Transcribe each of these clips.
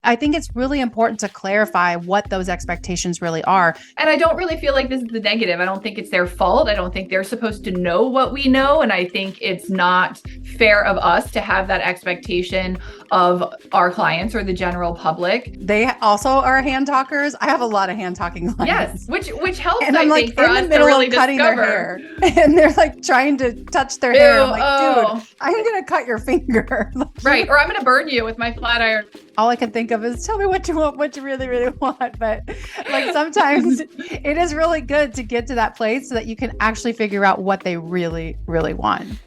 I think it's really important to clarify what those expectations really are. And I don't really feel like this is the negative. I don't think it's their fault. I don't think they're supposed to know what we know. And I think it's not fair of us to have that expectation of our clients or the general public. They also are hand talkers. I have a lot of hand talking Yes, clients. which helps, and I'm I like think, for in us the middle to really of cutting discover. their hair, and they're like trying to touch their hair. I'm like, dude, I'm gonna cut your finger. Right, or I'm gonna burn you with my flat iron. All I can think of is tell me what you want, what you really, really want. But like sometimes it is really good to get to that place so that you can actually figure out what they really, really want.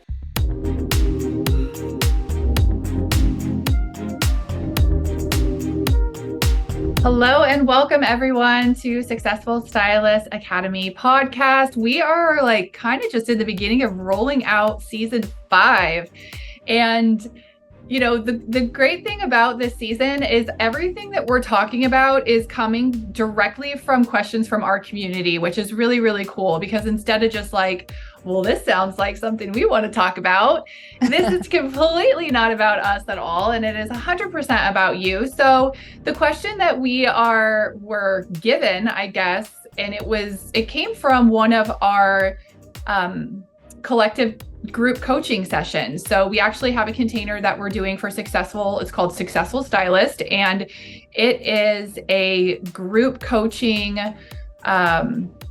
Hello and welcome everyone to Successful Stylist Academy podcast. We are like kind of just in the beginning of rolling out season 5. And you know, the great thing about this season is everything that we're talking about is coming directly from questions from our community, which is really, really cool because instead of just like, well, this sounds like something we want to talk about, this is completely not about us at all. And it is 100% about you. So the question that were given, I guess, and it came from one of our collective group coaching sessions. So we actually have a container that we're doing for it's called Successful Stylist. And it is a group coaching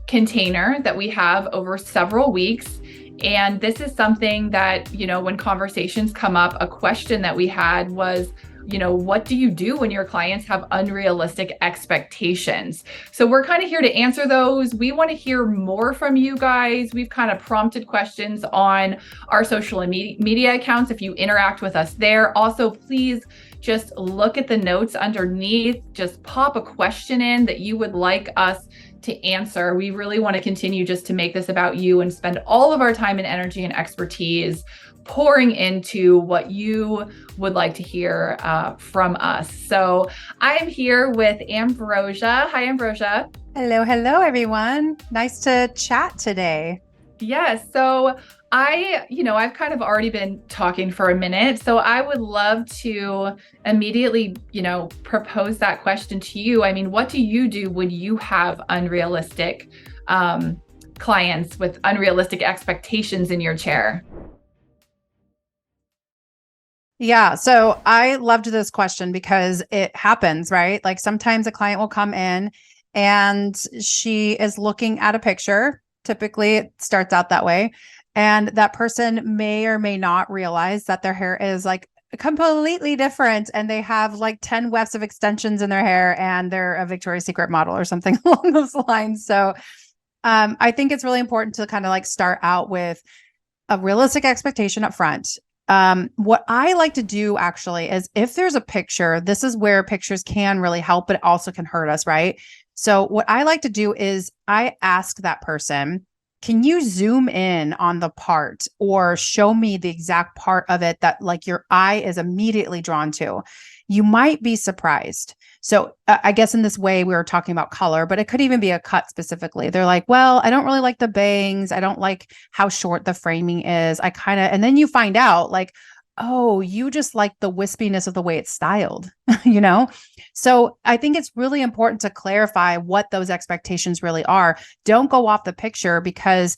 container that we have over several weeks. And this is something that, you know, when conversations come up, a question that we had was, you know, what do you do when your clients have unrealistic expectations? So we're kind of here to answer those. We want to hear more from you guys. We've kind of prompted questions on our social media accounts if you interact with us there. Also, please just look at the notes underneath. Just pop a question in that you would like us to answer. We really want to continue just to make this about you and spend all of our time and energy and expertise pouring into what you would like to hear from us. So I am here with Ambrosia. Hi, Ambrosia. Hello, everyone. Nice to chat today. Yes. So I've kind of already been talking for a minute. So I would love to immediately, propose that question to you. I mean, what do you do when you have unrealistic clients with unrealistic expectations in your chair? Yeah. So I loved this question because it happens, right? Like sometimes a client will come in and she is looking at a picture. Typically it starts out that way. And that person may or may not realize that their hair is like completely different. And they have like 10 wefts of extensions in their hair and they're a Victoria's Secret model or something along those lines. So I think it's really important to kind of like start out with a realistic expectation up front. What I like to do actually is if there's a picture, this is where pictures can really help, but it also can hurt us, right? So what I like to do is I ask that person, can you zoom in on the part or show me the exact part of it that like your eye is immediately drawn to? You might be surprised. So I guess in this way, we were talking about color, but it could even be a cut specifically. They're like, well, I don't really like the bangs. I don't like how short the framing is. And then you find out like, oh, you just like the wispiness of the way it's styled, So I think it's really important to clarify what those expectations really are. Don't go off the picture because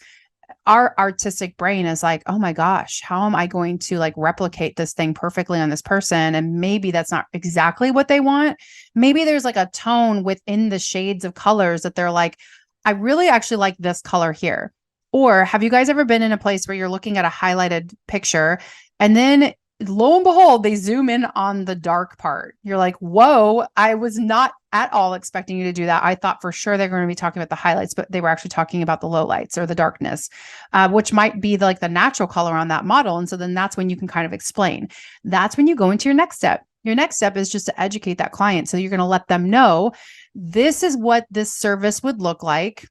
our artistic brain is like, oh my gosh, how am I going to like replicate this thing perfectly on this person? And maybe that's not exactly what they want. Maybe there's like a tone within the shades of colors that they're like, I really actually like this color here. Or have you guys ever been in a place where you're looking at a highlighted picture and then lo and behold, they zoom in on the dark part. You're like, whoa, I was not at all expecting you to do that. I thought for sure they're going to be talking about the highlights, but they were actually talking about the lowlights or the darkness, which might be like the natural color on that model. And so then that's when you can kind of explain. That's when you go into your next step. Your next step is just to educate that client. So you're going to let them know, this is what this service would look like.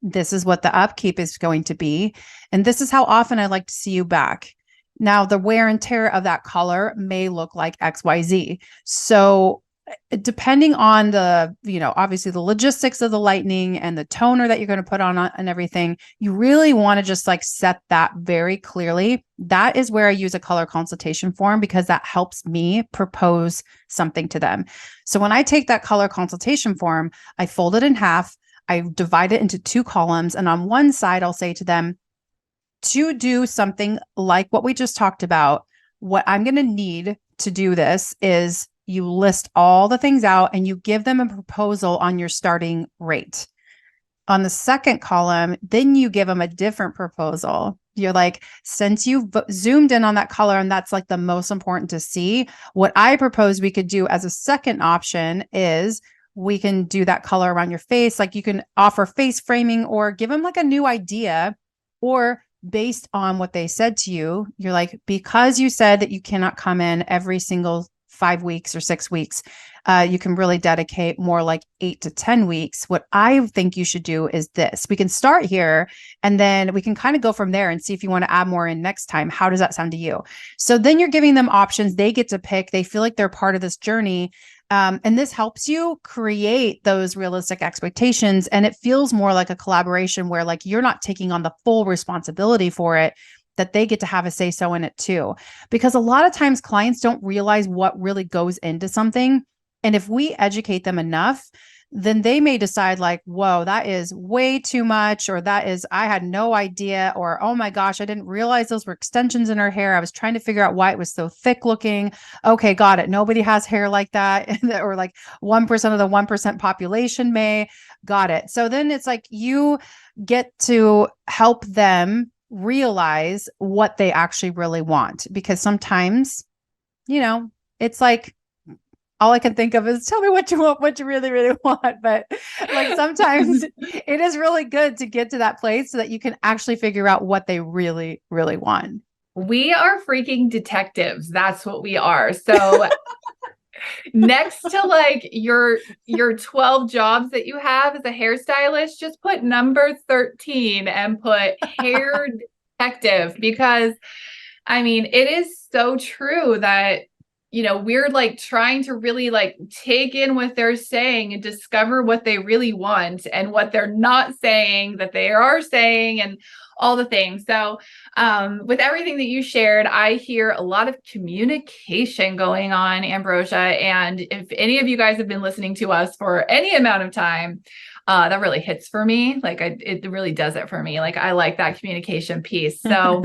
This is what the upkeep is going to be. And this is how often I'd like to see you back. Now, the wear and tear of that color may look like XYZ. So depending on the, obviously the logistics of the lightning and the toner that you're going to put on and everything, you really want to just like set that very clearly. That is where I use a color consultation form, because that helps me propose something to them. So when I take that color consultation form, I fold it in half, I divide it into 2 columns. And on one side, I'll say to them, to do something like what we just talked about, what I'm going to need to do this is you list all the things out and you give them a proposal on your starting rate. On the second column, then you give them a different proposal. You're like, since you've zoomed in on that color and that's like the most important to see, what I propose we could do as a second option is we can do that color around your face. Like you can offer face framing or give them like a new idea, or based on what they said to you, you're like, because you said that you cannot come in every single 5 weeks or 6 weeks, you can really dedicate more like 8 to 10 weeks. What I think you should do is this. We can start here and then we can kind of go from there and see if you want to add more in next time. How does that sound to you? So then you're giving them options. They get to pick. They feel like they're part of this journey. And this helps you create those realistic expectations. And it feels more like a collaboration where like you're not taking on the full responsibility for it, that they get to have a say so in it too. Because a lot of times clients don't realize what really goes into something. And if we educate them enough, then they may decide like, whoa, that is way too much, or that is, I had no idea, or, oh my gosh, I didn't realize those were extensions in her hair. I was trying to figure out why it was so thick looking. Okay, got it. Nobody has hair like that. Or like 1% of the 1% population may. Got it. So then it's like you get to help them realize what they actually really want. Because sometimes, it's like, all I can think of is tell me what you want, what you really, really want. But like sometimes it is really good to get to that place so that you can actually figure out what they really, really want. We are freaking detectives. That's what we are. So next to like your 12 jobs that you have as a hairstylist, just put number 13 and put hair detective, because I mean, it is so true that we're like trying to really like take in what they're saying and discover what they really want and what they're not saying that they are saying, and all the things. So with everything that you shared, I hear a lot of communication going on, Ambrosia. And if any of you guys have been listening to us for any amount of time, that really hits for me. Like it really does it for me. Like I like that communication piece. So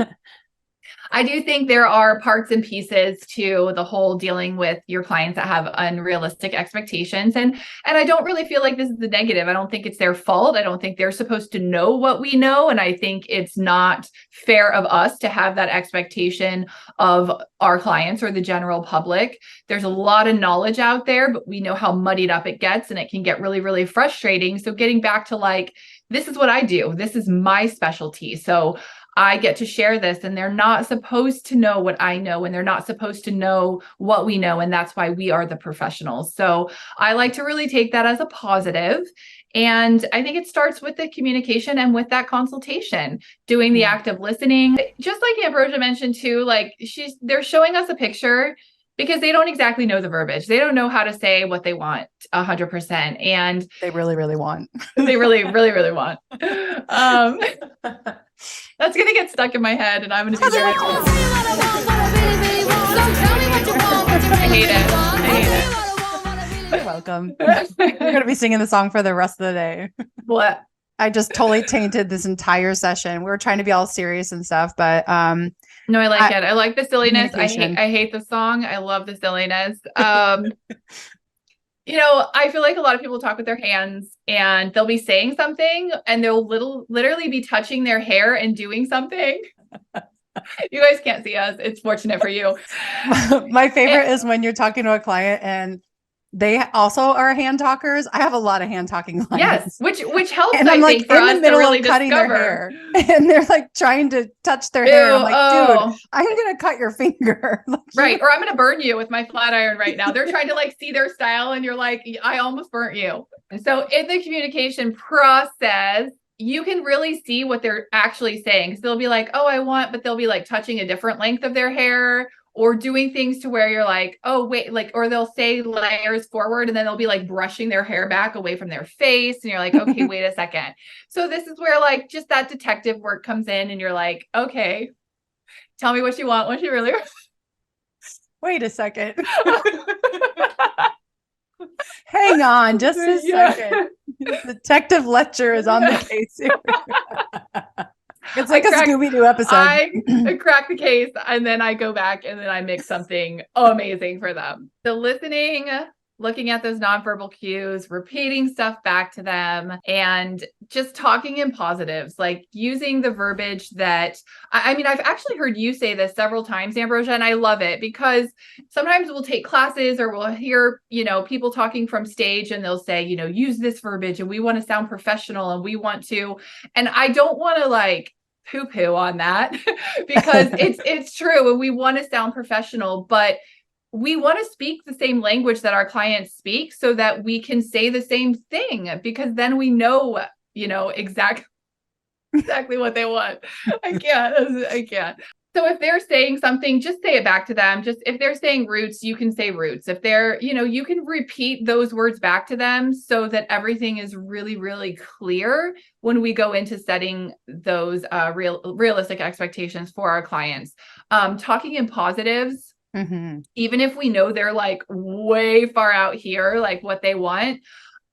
I do think there are parts and pieces to the whole dealing with your clients that have unrealistic expectations. And I don't really feel like this is the negative. I don't think it's their fault. I don't think they're supposed to know what we know. And I think it's not fair of us to have that expectation of our clients or the general public. There's a lot of knowledge out there, but we know how muddied up it gets, and it can get really, really frustrating. So getting back to like, this is what I do. This is my specialty. So I get to share this, and they're not supposed to know what I know, and they're not supposed to know what we know. And that's why we are the professionals. So I like to really take that as a positive. And I think it starts with the communication and with that consultation, doing the active listening. Just like Ambrosia mentioned too, like they're showing us a picture because they don't exactly know the verbiage. They don't know how to say what they want 100%. And they really, really want. They really, really, really want. That's going to get stuck in my head, and I'm going to be very I hate it. You're welcome. We're going to be singing the song for the rest of the day. What? I just totally tainted this entire session. We were trying to be all serious and stuff, but no, I like it. I like the silliness. I hate the song. I love the silliness. I feel like a lot of people talk with their hands, and they'll be saying something and they'll literally be touching their hair and doing something. You guys can't see us. It's fortunate for you. My favorite is when you're talking to a client and they also are hand talkers. I have a lot of hand talking clients. Yes, which helps. And I'm like think, for in the middle really of cutting discover. their hair, and they're like trying to touch their hair. I'm like, dude, I'm gonna cut your finger. Like, right, or I'm gonna burn you with my flat iron right now. They're trying to like see their style, and you're like, I almost burnt you. So in the communication process, you can really see what they're actually saying. So they'll be like, oh, I want, but they'll be like touching a different length of their hair. or doing things to where you're like, oh, wait, like, or they'll say layers forward and then they'll be like brushing their hair back away from their face. And you're like, okay, wait a second. So this is where like just that detective work comes in and you're like, okay, tell me what you want. What you really Wait a second. Hang on just a second. Detective Letcher is on the case here. It's like a Scooby-Doo episode. I crack the case and then I go back and then I make something amazing for them. The listening, looking at those nonverbal cues, repeating stuff back to them, and just talking in positives, like using the verbiage that, I mean, I've actually heard you say this several times, Ambrosia, and I love it because sometimes we'll take classes or we'll hear, people talking from stage and they'll say, use this verbiage and we want to sound professional and we want to, and I don't want to like poo-poo on that because it's true and we want to sound professional, but we want to speak the same language that our clients speak so that we can say the same thing because then we know, exactly what they want. I can't. So if they're saying something, just say it back to them. Just if they're saying roots, you can say roots. If they're, you can repeat those words back to them so that everything is really, really clear when we go into setting those realistic expectations for our clients. Talking in positives, even if we know they're like way far out here, like what they want.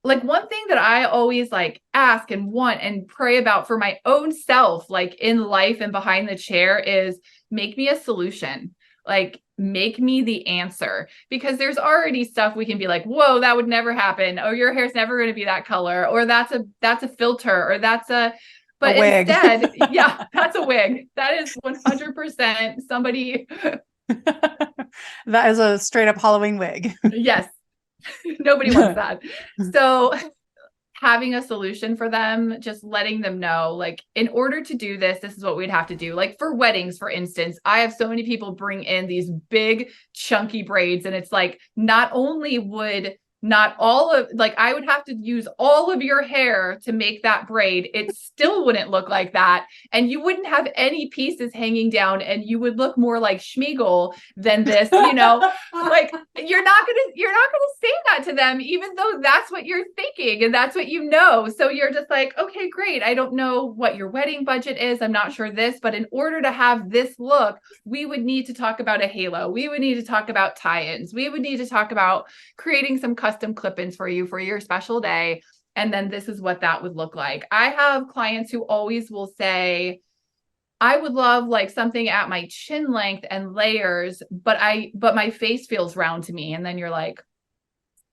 Like one thing that I always like ask and want and pray about for my own self, like in life and behind the chair is make me a solution, like make me the answer, because there's already stuff we can be like, whoa, that would never happen. Or your hair's never going to be that color, or that's a filter, or that's but wig. Instead, yeah, that's a wig. That is 100% somebody. That is a straight up Halloween wig. Yes. Nobody wants that. So having a solution for them, just letting them know, like, in order to do this, this is what we'd have to do. Like for weddings, for instance, I have so many people bring in these big chunky braids and it's like, not only would not all of, like, I would have to use all of your hair to make that braid. It still wouldn't look like that. And you wouldn't have any pieces hanging down and you would look more like Schmeagol than this, like you're not gonna say that to them, even though that's what you're thinking and that's what So you're just like, okay, great. I don't know what your wedding budget is. I'm not sure this, but in order to have this look, we would need to talk about a halo. We would need to talk about tie-ins. We would need to talk about creating some custom clip-ins for you for your special day. And then this is what that would look like. I have clients who always will say, I would love like something at my chin length and layers, but my face feels round to me. And then you're like,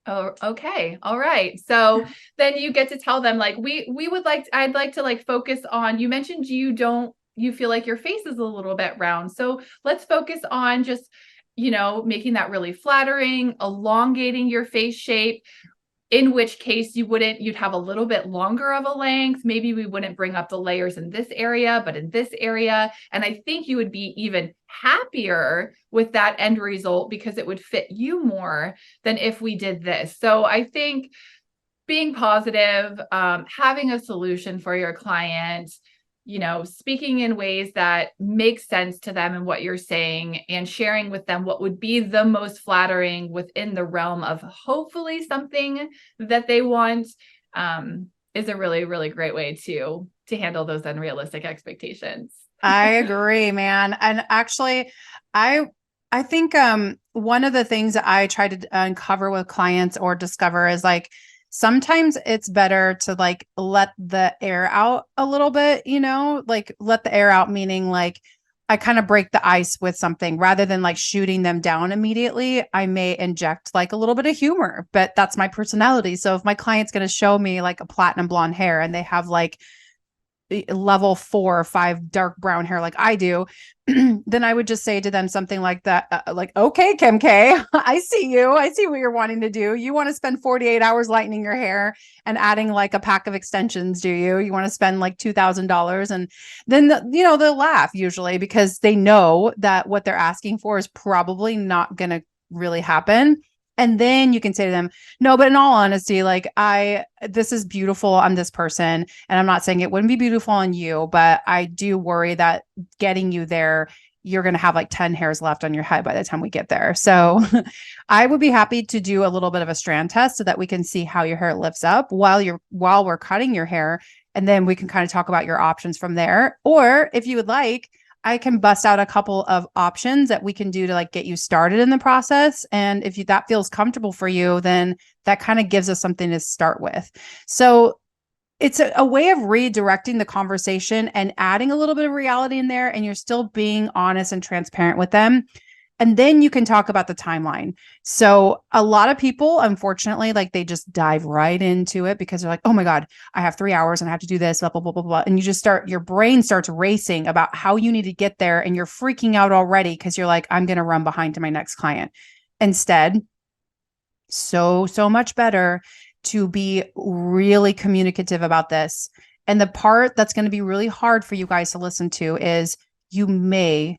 oh, okay. All right. So then you get to tell them like, I'd like to like focus on, you mentioned you feel like your face is a little bit round. So let's focus on just, making that really flattering, elongating your face shape, in which case you'd have a little bit longer of a length. Maybe we wouldn't bring up the layers in this area, but in this area. And I think you would be even happier with that end result because it would fit you more than if we did this. So I think being positive, having a solution for your client, speaking in ways that make sense to them and what you're saying, and sharing with them what would be the most flattering within the realm of hopefully something that they want, is a really, really great way to handle those unrealistic expectations. I agree, man. And actually, I think one of the things that I try to uncover with clients or discover is like, sometimes it's better to like let the air out a little bit, like let the air out, meaning like I kind of break the ice with something rather than like shooting them down immediately. I may inject like a little bit of humor, but that's my personality. So if my client's going to show me like a platinum blonde hair and they have like level 4 or 5 dark brown hair like I do, then I would just say to them something like that, like, okay, Kim K, I see you. I see what you're wanting to do. You want to spend 48 hours lightening your hair and adding like a pack of extensions, do you? You want to spend like $2,000? And then, they'll laugh usually because they know that what they're asking for is probably not going to really happen. And then you can say to them, no, but in all honesty, like this is beautiful on this person. And I'm not saying it wouldn't be beautiful on you, but I do worry that getting you there, you're going to have like 10 hairs left on your head by the time we get there. So I would be happy to do a little bit of a strand test so that we can see how your hair lifts up while we're cutting your hair. And then we can kind of talk about your options from there. Or if you would like, I can bust out a couple of options that we can do to like get you started in the process. And if that feels comfortable for you, then that kind of gives us something to start with. So it's a way of redirecting the conversation and adding a little bit of reality in there, and you're still being honest and transparent with them. And then you can talk about the timeline. So a lot of people, unfortunately, like they just dive right into it because they're like, oh my God, I have 3 hours and I have to do this, blah, blah, blah, blah, blah. And your brain starts racing about how you need to get there. And you're freaking out already because you're like, I'm going to run behind to my next client. Instead, so much better to be really communicative about this. And the part that's going to be really hard for you guys to listen to is you may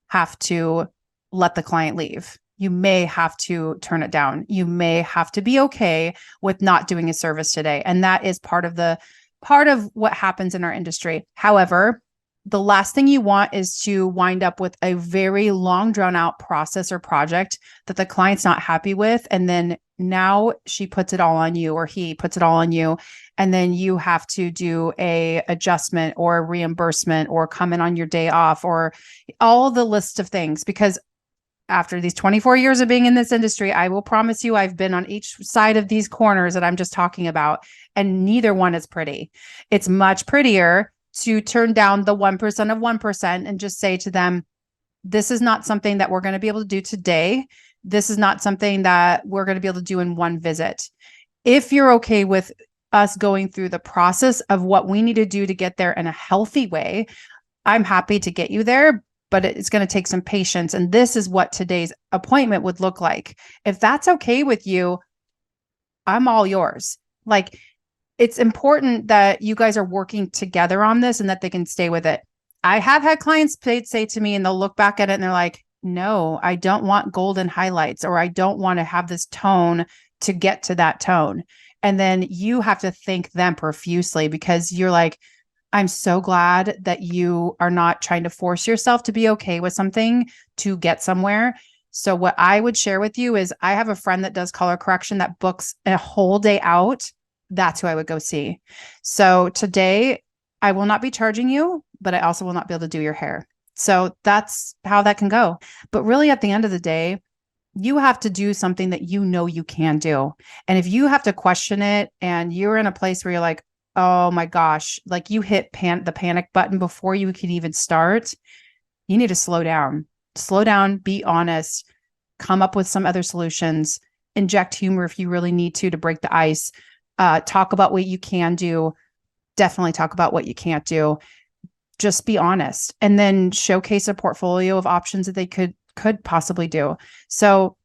have to let the client leave. You may have to turn it down. You may have to be okay with not doing a service today. And that is part of what happens in our industry. However, the last thing you want is to wind up with a very long drawn out process or project that the client's not happy with. And then now she puts it all on you, or he puts it all on you. And then you have to do a adjustment or a reimbursement or come in on your day off or all the list of things. Because after these 24 years of being in this industry, I will promise you, I've been on each side of these corners that I'm just talking about, and neither one is pretty. It's much prettier to turn down the 1% of 1% and just say to them, this is not something that we're going to be able to do today. This is not something that we're going to be able to do in one visit. If you're okay with us going through the process of what we need to do to get there in a healthy way, I'm happy to get you there, but it's going to take some patience. And this is what today's appointment would look like. If that's okay with you, I'm all yours. Like, it's important that you guys are working together on this and that they can stay with it. I have had clients say to me, and they'll look back at it and they're like, no, I don't want golden highlights, or I don't want to have this tone to get to that tone. And then you have to thank them profusely because you're like, I'm so glad that you are not trying to force yourself to be okay with something to get somewhere. So what I would share with you is I have a friend that does color correction that books a whole day out. That's who I would go see. So today I will not be charging you, but I also will not be able to do your hair. So that's how that can go. But really at the end of the day, you have to do something that you know you can do. And if you have to question it and you're in a place where you're like, oh my gosh, like you hit the panic button before you can even start, you need to slow down, be honest, come up with some other solutions, inject humor if you really need to break the ice, talk about what you can do, definitely talk about what you can't do. Just be honest, and then showcase a portfolio of options that they could possibly do. So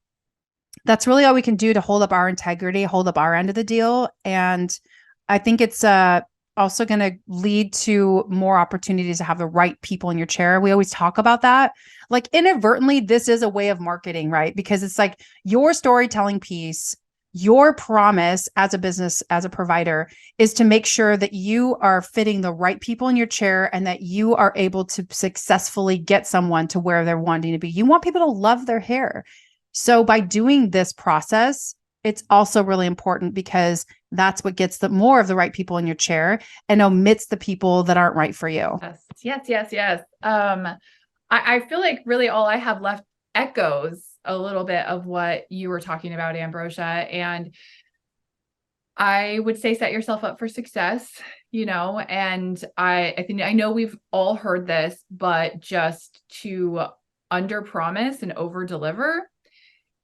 that's really all we can do to hold up our integrity, hold up our end of the deal. And I think it's also going to lead to more opportunities to have the right people in your chair. We always talk about that. Like inadvertently, this is a way of marketing, right? Because it's like your storytelling piece, your promise as a business, as a provider, is to make sure that you are fitting the right people in your chair and that you are able to successfully get someone to where they're wanting to be. You want people to love their hair. So by doing this process, it's also really important because that's what gets more of the right people in your chair and omits the people that aren't right for you. Yes. I feel like really all I have left echoes a little bit of what you were talking about, Ambrosia. And I would say set yourself up for success, and I think, I know we've all heard this, but just to under promise and over deliver.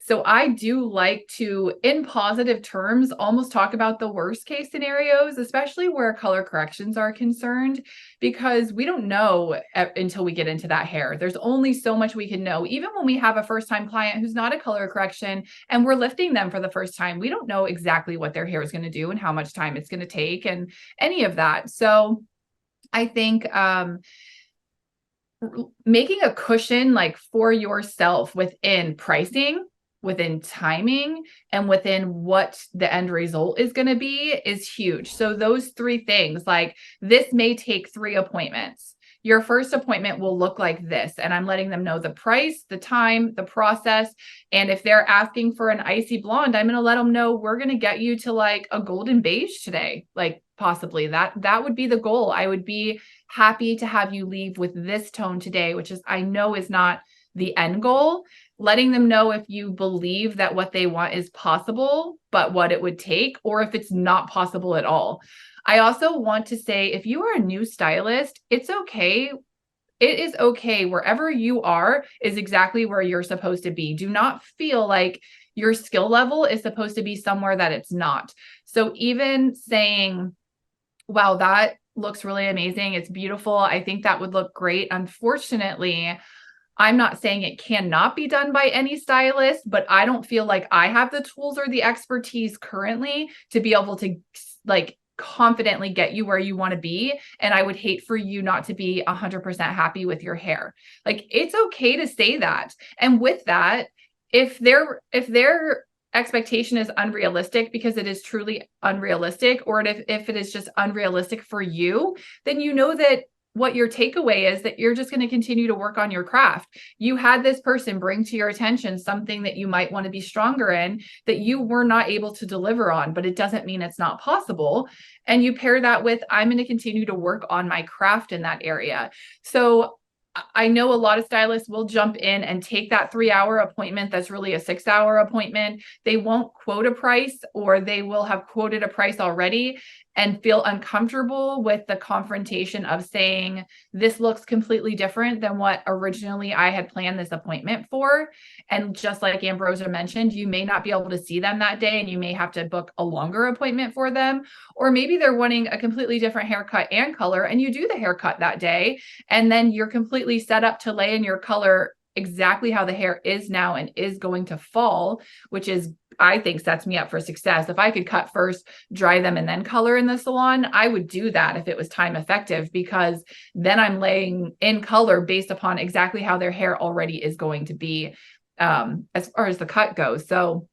So I do like to, in positive terms, almost talk about the worst case scenarios, especially where color corrections are concerned, because we don't know until we get into that hair. There's only so much we can know. Even when we have a first-time client who's not a color correction and we're lifting them for the first time, we don't know exactly what their hair is going to do and how much time it's going to take and any of that. So I think making a cushion like for yourself within pricing, within timing, and within what the end result is going to be is huge. So those three things, like this may take 3 appointments. your first appointment will look like this. And I'm letting them know the price, the time, the process. And if they're asking for an icy blonde, I'm going to let them know we're going to get you to like a golden beige today. Like possibly that would be the goal. I would be happy to have you leave with this tone today, which is, I know is not the end goal. Letting them know if you believe that what they want is possible, but what it would take, or if it's not possible at all. I also want to say, if you are a new stylist, it's okay. It is okay. Wherever you are is exactly where you're supposed to be. Do not feel like your skill level is supposed to be somewhere that it's not. So even saying, wow, that looks really amazing. It's beautiful. I think that would look great. Unfortunately, I'm not saying it cannot be done by any stylist, but I don't feel like I have the tools or the expertise currently to be able to like confidently get you where you want to be. And I would hate for you not to be 100% happy with your hair. Like, it's okay to say that. And with that, if their expectation is unrealistic because it is truly unrealistic, or if it is just unrealistic for you, then you know that what your takeaway is that you're just going to continue to work on your craft. You had this person bring to your attention something that you might want to be stronger in that you were not able to deliver on, but it doesn't mean it's not possible. And you pair that with, I'm going to continue to work on my craft in that area. So I know a lot of stylists will jump in and take that 3-hour appointment that's really a 6-hour appointment. They won't quote a price, or they will have quoted a price already and feel uncomfortable with the confrontation of saying, this looks completely different than what originally I had planned this appointment for. And just like Ambrosia mentioned, you may not be able to see them that day and you may have to book a longer appointment for them. Or maybe they're wanting a completely different haircut and color, and you do the haircut that day. And then you're completely set up to lay in your color exactly how the hair is now and is going to fall, which is, I think, sets me up for success. If I could cut first, dry them, and then color in the salon, I would do that if it was time effective, because then I'm laying in color based upon exactly how their hair already is going to be, as far as the cut goes. So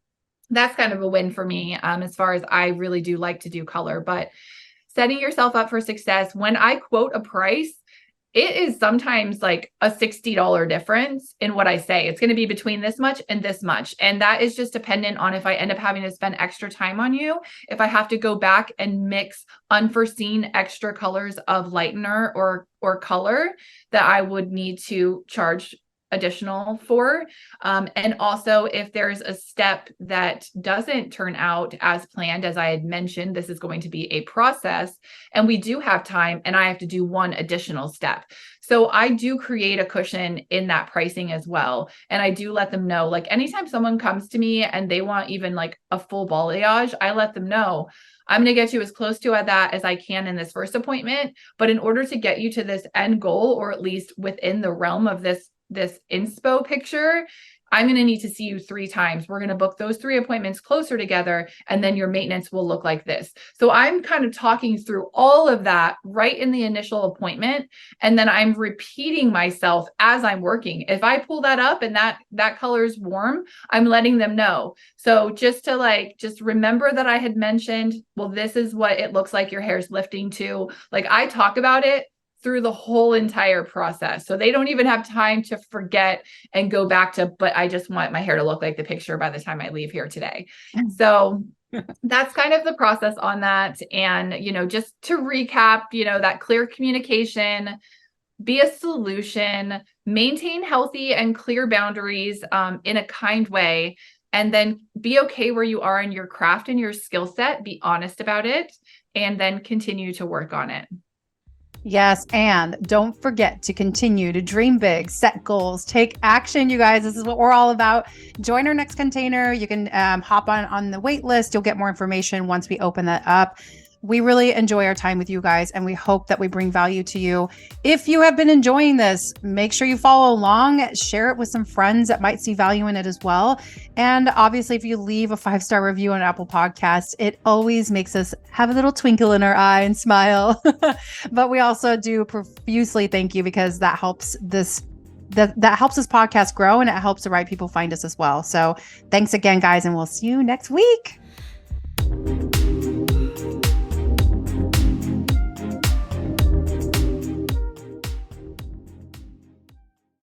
that's kind of a win for me, as far as I really do like to do color. But setting yourself up for success, when I quote a price, it is sometimes like a $60 difference in what I say. It's going to be between this much and this much. And that is just dependent on if I end up having to spend extra time on you, if I have to go back and mix unforeseen extra colors of lightener or color that I would need to charge additional for. And also, if there's a step that doesn't turn out as planned, as I had mentioned, this is going to be a process and we do have time and I have to do one additional step. So I do create a cushion in that pricing as well. And I do let them know, like, anytime someone comes to me and they want even like a full balayage, I let them know, I'm going to get you as close to that as I can in this first appointment. But in order to get you to this end goal, or at least within the realm of this inspo picture, I'm going to need to see you 3 times. We're going to book those 3 appointments closer together, and then your maintenance will look like this. So I'm kind of talking through all of that right in the initial appointment. And then I'm repeating myself as I'm working. If I pull that up and that color is warm, I'm letting them know. So just remember that I had mentioned, well, this is what it looks like your hair is lifting to. Like, I talk about it through the whole entire process. So they don't even have time to forget and go back to, but I just want my hair to look like the picture by the time I leave here today. So that's kind of the process on that. And, just to recap, that clear communication, be a solution, maintain healthy and clear boundaries in a kind way, and then be okay where you are in your craft and your skill set, be honest about it, and then continue to work on it. Yes. And don't forget to continue to dream big, set goals, take action. You guys, this is what we're all about. Join our next container. You can hop on the wait list. You'll get more information once we open that up. We really enjoy our time with you guys, and we hope that we bring value to you. If you have been enjoying this, make sure you follow along, share it with some friends that might see value in it as well. And obviously, if you leave a 5-star review on Apple Podcasts, it always makes us have a little twinkle in our eye and smile. But we also do profusely thank you, because that helps that helps this podcast grow, and it helps the right people find us as well. So thanks again, guys, and we'll see you next week.